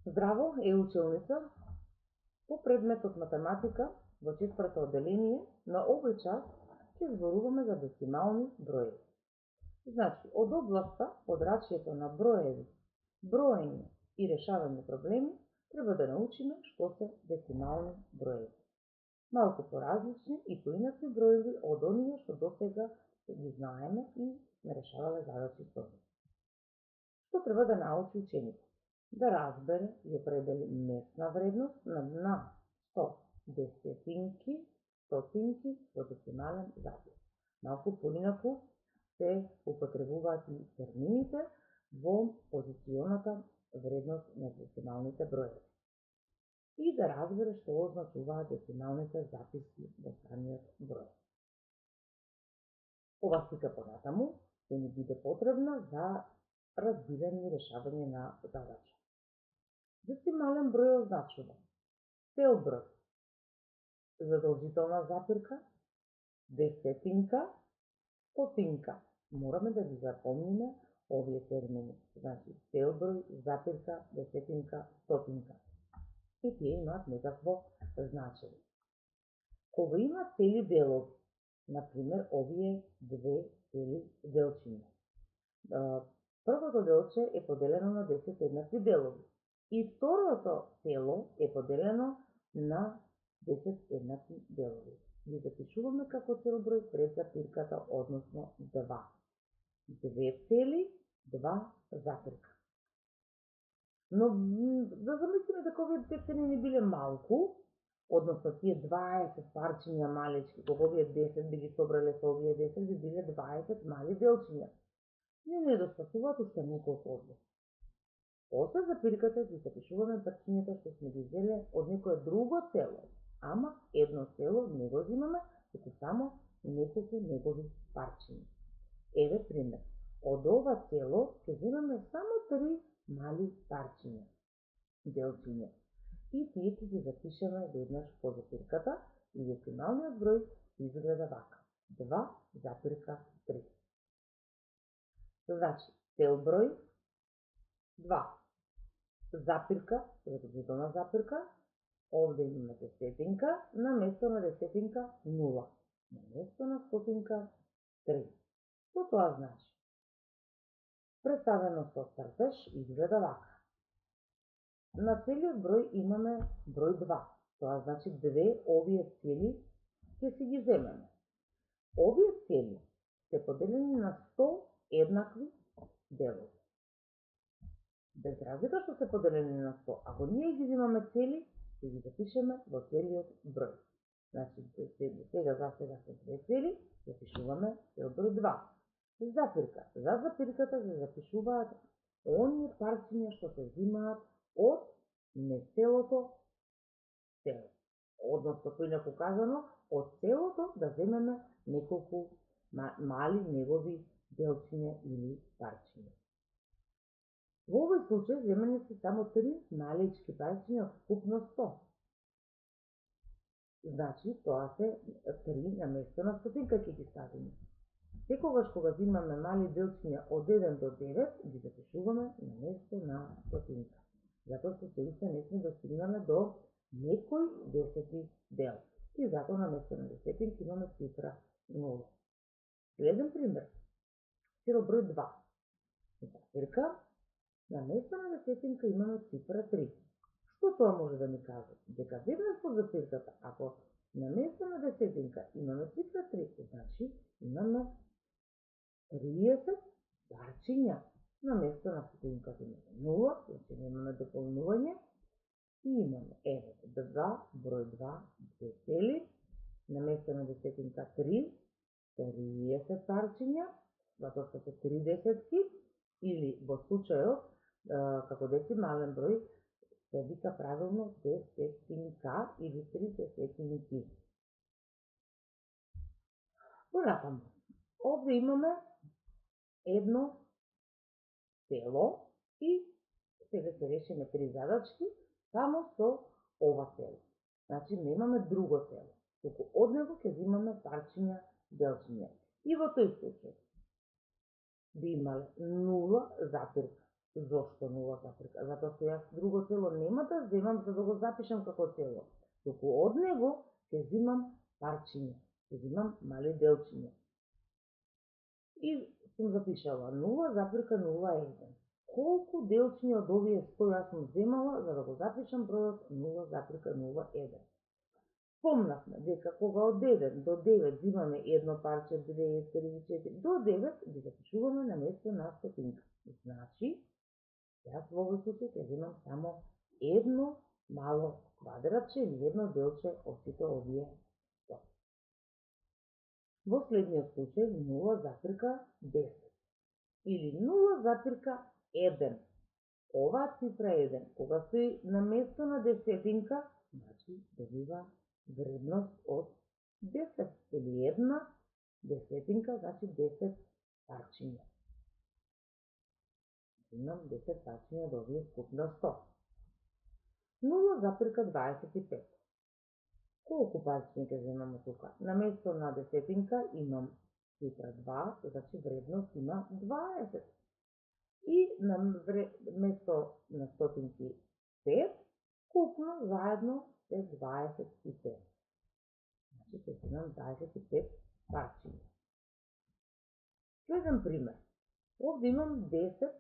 Здраво, е училница по предметот математика во 4-то одделение. На овој час ќе зборуваме за децимални броеви. Значи, од областа подрачјето на броеви, броење и решавање проблеми, треба да научиме што се децимални броеви. Малку поразлични и поинаки броеви од оние што досега ги знаеме и не решавале задачи со нив. Што треба да научи ученикот? Да разбере и определи месна вредност на 100 десетинки, стотинки во децимален запис. Малку поинаку се употребуваат и термините во позиционата вредност на децималните броеви. И да разбере што означуваат децималните записи во самиот број. Ова слика понатаму ќе ни биде потребна за разбирање и решавање на задача. Децимален број означува цел број, задолжителна запирка, десетинка, стотинка. Мораме да ги запомниме овие термини. Значи, цел број, запирка, десетинка, стотинка. И тие имаат некакво значење. Кога има цели делови, например, овие две цели делчиња, првото делче е поделено на 10 еднакви делови и второто цело е поделено на 10 еднакви делови. Ги запишуваме како цел број пред запирката, односно 2. Две цели, 2 запирка. Но да замислиме дека овие две цели не биле малку, односно тие 20 парчиња малечки, кога овие 10 били собрале со овие 10, би биле 20 мали делчиња. Не недостатуваат уште неколку одбори. После запирката ги запишуваме парчињата што сме ги взеле од некое друго цело, ама едно цело не го взимаме, туку само неколку негови парчиња. Еве пример. Од ова цело ќе земаме само 3 мали парчиња, делчиња. И тие ќе ги запишеме веднаш по запирката и децималниот број изгледа вака. 2,3. Значи, цел број 2. Запирка, задолжителна запирка, овде имаме десетинка, на место на десетинка 0, на место на стотинка 3. Што тоа значи? Представено со цртеж изгледа вака. На целиот број имаме број 2, тоа значи две овие цели ќе си ги земеме. Овие цели се поделени на 100 еднакви делови. Без разлика што се поделени на 100, ако ние ги земаме цели, ќе ги запишеме во целиот број. Значи, сега за сега се две цели, запишуваме цел број 2. Запирка. За запирката се запишуваат оние парчиња што се взимаат од нецелото цело. Односно, поинаку казано, од целото да земеме неколку мали негови делчиња или парчиња. Во овој случај земени се само 3 малечки парчиња од вкупно 100. Значи, тоа се 3 на место на стотинка ќе ги ставиме. Секогаш кога земаме мали делчиња од 1 до 9, ги запишуваме на место на стотинка. Затоа што се уште не сме достигнале до некој десети дел. И затоа на место на десетинки имаме цифра 0. Следен пример. Цел број 2. Запирка. На место на десетинка имаме цифра 3. Што тоа може да ни каже? Дека веднаш по запирката, ако на место на десетинка имаме цифра 3, значи имаме 30 парчиња. На место на стотинката имаме 0, значи имаме дополнување и имаме еве 2, број 2, 2 цели, на место на десетинка 3, 30 парчиња, затоа што се 3 десетки, или во случајот како децимален број се вика правилно десетинка или 3 десетинки. Понатаму, овде имаме едно цело и сега се решиме 3 задачки само со ова цело. Значи немаме друго цело, туку од него ќе земаме парчиња, делчиња. И во тој случај би имале 0 запирка. Зошто нула запирка? Затоа што јас друго цело нема да земам за да го запишам како цело, туку од него ќе земам парчиња, ќе земам мали делчиња. И сум запишала 0,01. Колку делчиња од овие 100 јас сум земала за да го запишам бројот 0,01? Спомнавме дека кога од 9 до 9 земаме едно парче, 2, 3, 4, до 9 ги запишуваме на место на стотинка. Значи, јас во овој случај ќе земам само едно мало квадратче или едно делче од сите овие 100. Во следниот случај 0,10 или 0,1. Оваа цифра 1, кога стои на место на десетинка, значи добива вредност од 10 или една десетинка, значи 10 парчиња. Имам 10 парчиња од овие скупно 100. 0,25. Колку парчиња ќе земаме тука? На место на десетинка имам цифра 2, значи вредност има 20. И на место на стотинки 5, купно заедно е 25. Значи ќе имам 25 парчиња. Следен пример. Овде имам 10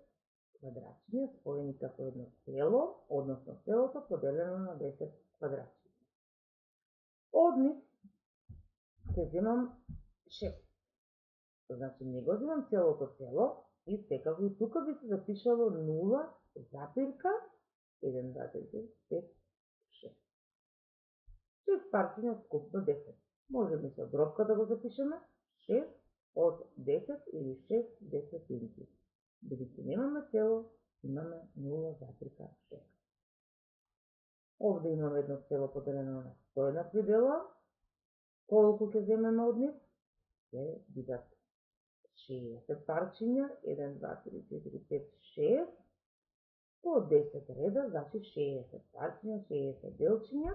квадратчиња споени како едно цело, односно целото поделено на 10 квадратчиња. Од нив ќе земам 6. Значи не го земам целото цело и секако и тука би се запишало 0,1,2,3,4,5,6. 6 парчиња скупно 10. Можеме со дробка да го запишеме 6 од 10 или 6 десетинки. Бидејќи немаме цело, имаме 0,6. Овде имаме едно цело поделено на 100 еднакви дела. Колку ќе земеме од нив? Ќе бидат 60 парчиња, 1, 2, 3, 4, 5, 6, по 10 реда, значи 60 парчиња, 60 делчиња.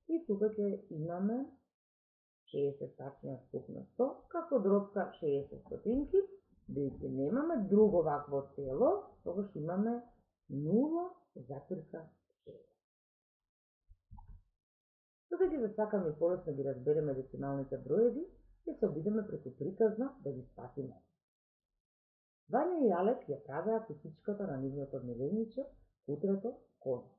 И тука ќе имаме 60 парчиња скупно 100, како дробка 60 стотинки, бидејќи немаме друго вакво цело, тогаш имаме 0,6. За да ги засакаме и полесно ги разбереме децималните броеви, ќе се обидеме преку приказна да ги спатиме. Вања и Алек ја правеа кутичката на нивното милениче, кутрето Кози.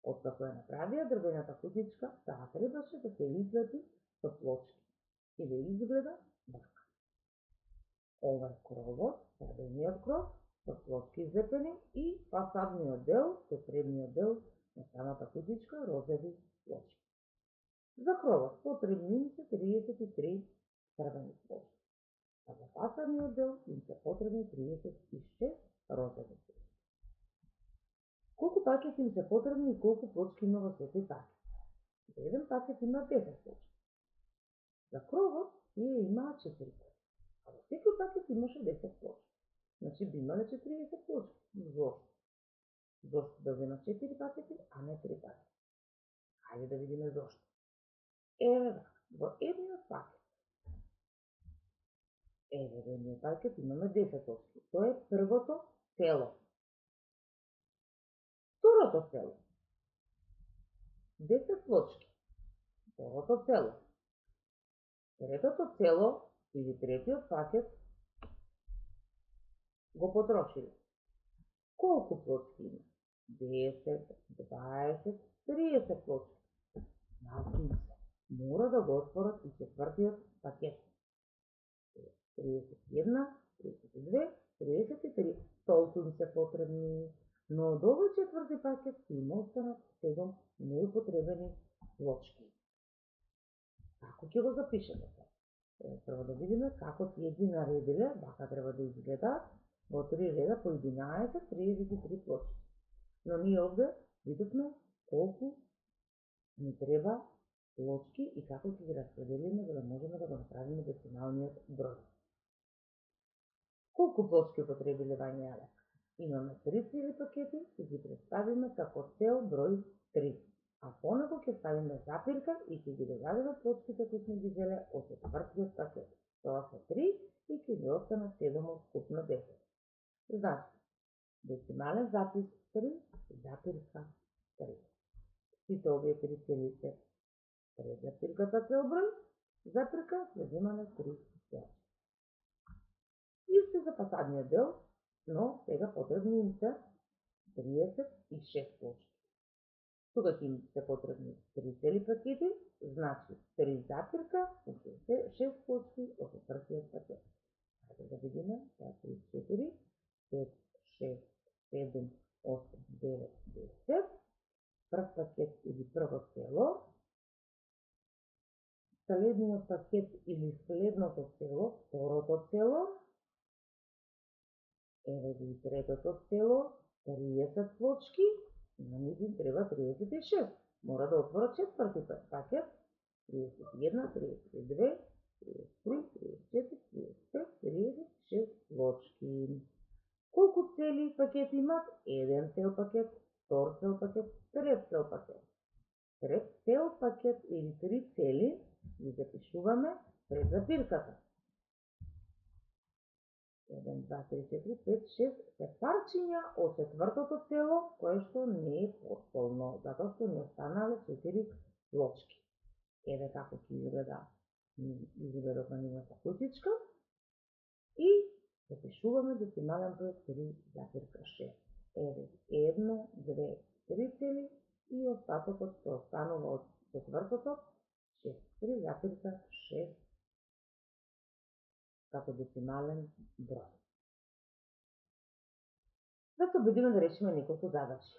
Откако ја направија дрвената кутичка, таа требаше да се излепи со плочки и да изгледа вака. Ова е кровот, средниот кров, со плочки излепени и фасадниот дел, со предниот дел на самата кутичка, розови плочки. За кровот потребни им се 33 црвени плочки, а за фасадниот дел им се потребни 36 розови плочки. Колку пакети им се потребни и колку плочки има во секој пакет? За еден пакет има 10 плочки. За кровот тие имаа 4 плочки, а во секој пакет имаше 10 плочки. Значи би имале 40 плочки. Зошто? Зошто да земат 4 пакети, а не 3 пакети? Хајде да видиме зошто. Еве вака, во едниот пакет имаме 10 плочки. Тоа е првото цело. Второто цело. 10 плочки. Второто цело. Третото цело или третиот пакет го потрошиле. Колку плочки има? 10, 20, 30 плочки. Малку им се. Мора да го отворат и четвртиот пакет. 31, 32, 33. Толку им се потребни. Но од овој четврти пакет им останат 7 неупотребени плочки. Како ќе го запишеме тоа? Прво да видиме како тие ги наредиле, вака треба да изгледаат, во 3 реда по 11, 33 плочки. Но ние овде видовме колку ни треба плочки и како ќе ги распределиме за да можеме да го направиме децималниот број. Колку плочки потребиле Вања и Алек? Имаме 3 циви пакети и ги представиме како цел број 3. А по него ќе ставиме запирка и ќе ги додадеме плочките кои сме ги взеле од четвртиот пакет. Тоа се 3 и ќе ни остана 7 од скупно 10. Значи, Децимален запис 3,3. Сите овие три цели се пред запирката цел број, запирка се земале 3 цели. Исто за фасадниот дел, но сега потребни им се 36 плочки. Тога ќе им се потребни 3 цели пакети, значи 3 запирка, 6 плочки од четвртиот пакет. Хајде да видиме, 3, 4, 5, 6, 7, 8, 9, 10. Прв пакет или прво цело, следниот пакет или следното цело, второто цело, еве и третото цело, 30 плочки, на нив им треба 36. Мора да отворат четврти пакет, 31, 32, 33, 34, 35, 36 плочки. Колку цели пакет имат? Еден цел пакет, втор цел пакет, трет цел пакет. Трет цел пакет или 3 цели ги запишуваме пред запирката. 1, 2, 3, 4, 5, 6 се парчиња од четвртото цело, кое што не е потполно, затоа што не останале 4 плочки. Еве како ќе изгледа нивната кутичка и запишуваме децимален број 3,6. Еве 1, 2, 3 цели и остатокот што останува од четвртото 6, 3,6 како децимален број. Да се обидиме да решиме неколку задачи.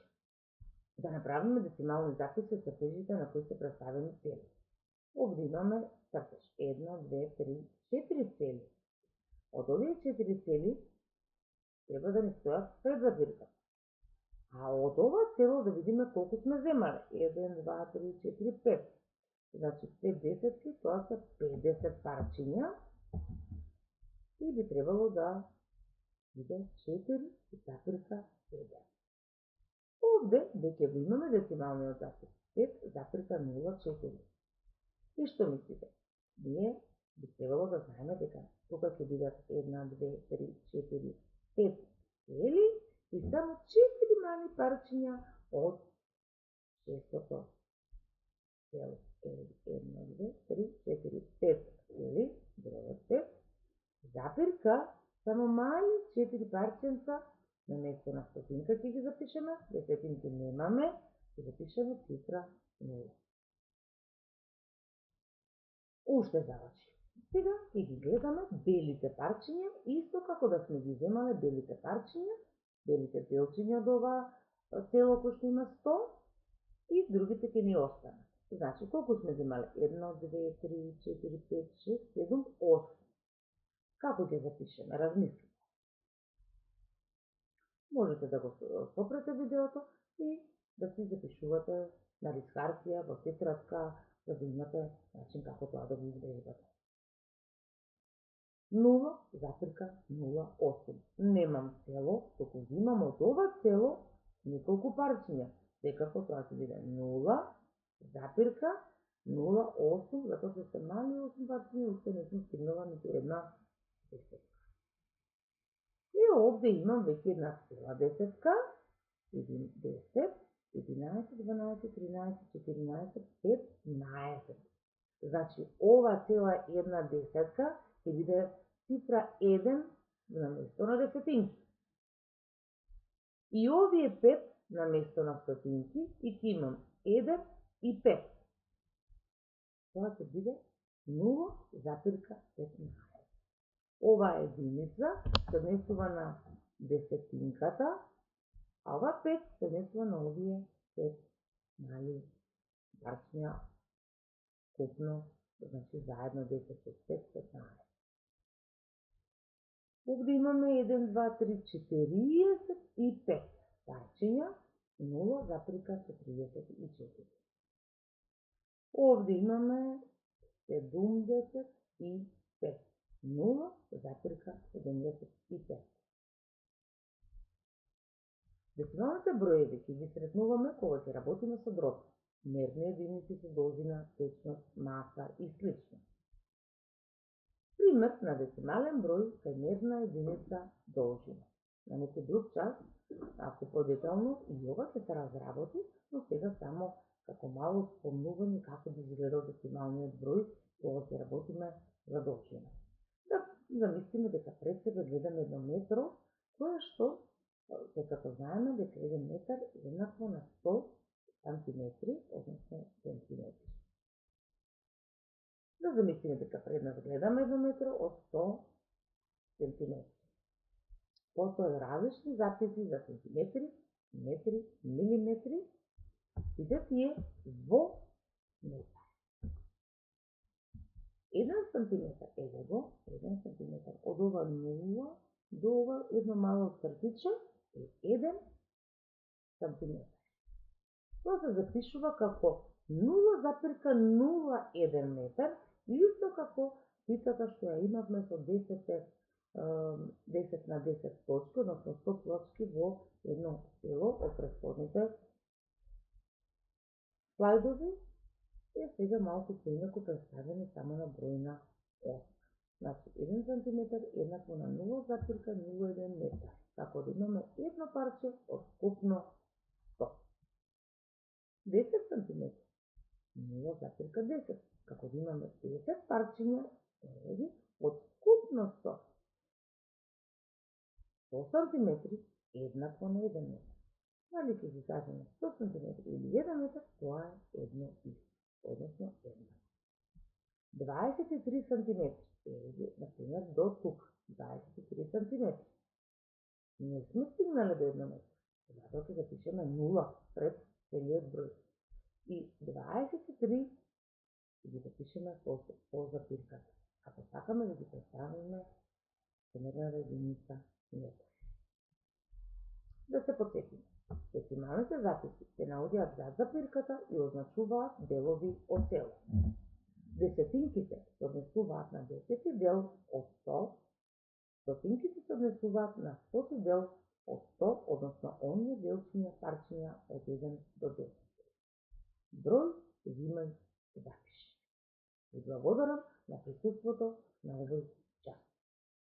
Да направиме децимални записи од цртежите на кои се представени цели. Овде имаме цртеж 1, 2, 3, 4 цели. Од овие 4 цели треба да ни стојат пред запирката. А од ова цело да видиме колку сме земале. 1, 2, 3, 4, 5. Значи 5 десетки, тоа се 50 парчиња. И би требало да биде 4,7. Овде веќе го имаме децималниот запис 5,04. И што мислите? Ние би требало да знаеме дека тука ќе бидат 1, 2, 3, 4, 5 цели и само 4 мали парчиња од 600 цели. 1, 2, 3, 4, 5 цели, бројот 5. Запирка, само мали 4 парченца, на место на стотинка ќе ги запишеме, десетинки немаме, ќе запишеме цифра 0. Уште задачи. Сега ќе ги гледаме белите парчиња, исто како да сме ги земале белите парчиња, белите делчиња од ова цело кој што има 100 и другите ќе ни останат. Значи, колку сме земале? 1, 2, 3, 4, 5, 6, 7, 8. Како ќе запишеме? Размислите. Можете да го стопрете видеото и да си запишувате на лист хартија, во тетрадка, за да имате начин како тоа да го избележите. 0,08. Немам цело, току имам од ова цело неколку парчиња. Секако тоа ќе биде 0,08, затоа што се мали 8 парчиња, уште не сум стигнала ниту една десетка. И овде имам веќе една цела десетка, 10, 11, 12, 13, 14, 15. Значи, ова цела една десетка ќе биде цифра 1 на место на десетинки. И овие 5 на место на стотинки и ќе имам 1 и 5. Тоа ќе биде 0,15. Ова единица се однесува на десетинката, а ова 5 се однесува на овие 5 мали парчиња купно, значи заедно 10 плюс 5, 15. Овде имаме 1, 2, 3, 45 парчиња, 0,44. Овде имаме 75, 0,75. Децималните броеви ќе ги сретнуваме кога ќе работиме со дроб, мерни единици со должина, течност, маса и слично. Пример на децимален број кај мерна единица должина. на некој друг час, ако подетално и ова ќе се разработи, но сега само како мало спомнување како би изгледал децималниот број, кога ќе работиме задолжено. Да замислиме дека пред себе гледаме едно метро, кое што, како знаеме дека 1 метар е еднакво на 100 сантиметри, односно сантиметри. Да замислиме дека пред нас гледаме едно метро од 100 сантиметри. Потоа различни записи за сантиметри, метри, милиметри, сите тие во метар. 1 сантиметар, ево го, 1 сантиметар, од ова 0 до ова едно мало цртиче е 1 сантиметар. Тоа се запишува како 0,01 метар, исто како цифрата што ја имавме со 10 на 10 точки, односно 100 точки во едно село од претходните слайдови, е сега малку поинаку представени само на бројна оска. Значи, 1 сантиметар еднакво на 0,01 метар, како да имаме едно парче од скупно 100. 10 сантиметри 0,10, како да имаме 10 парчиња од скупно 100. 100 сантиметри еднакво на 1 метар. Дали ќе ги кажеме 100 сантиметри или 1 метар, тоа е едно исто, односно едно. 23 сантиметри, например, до тука, 23 сантиметри. Не сме стигнале до 1 метар, затоа ќе запишеме 0 пред целиот број. И 23 ги запишеме по запирката. Ако сакаме да ги представиме померната единица метар. Да се потсетиме. Децималните записи се наоѓаат зад запирката и означуваат делови од цело. Десетинките се однесуваат на 10 дел од 100, стотинките се однесуваат на 100 дел од 100, односно оние делчиња парчиња од 1 до 10. Број взимај запиши. И благодарам на присуството на овој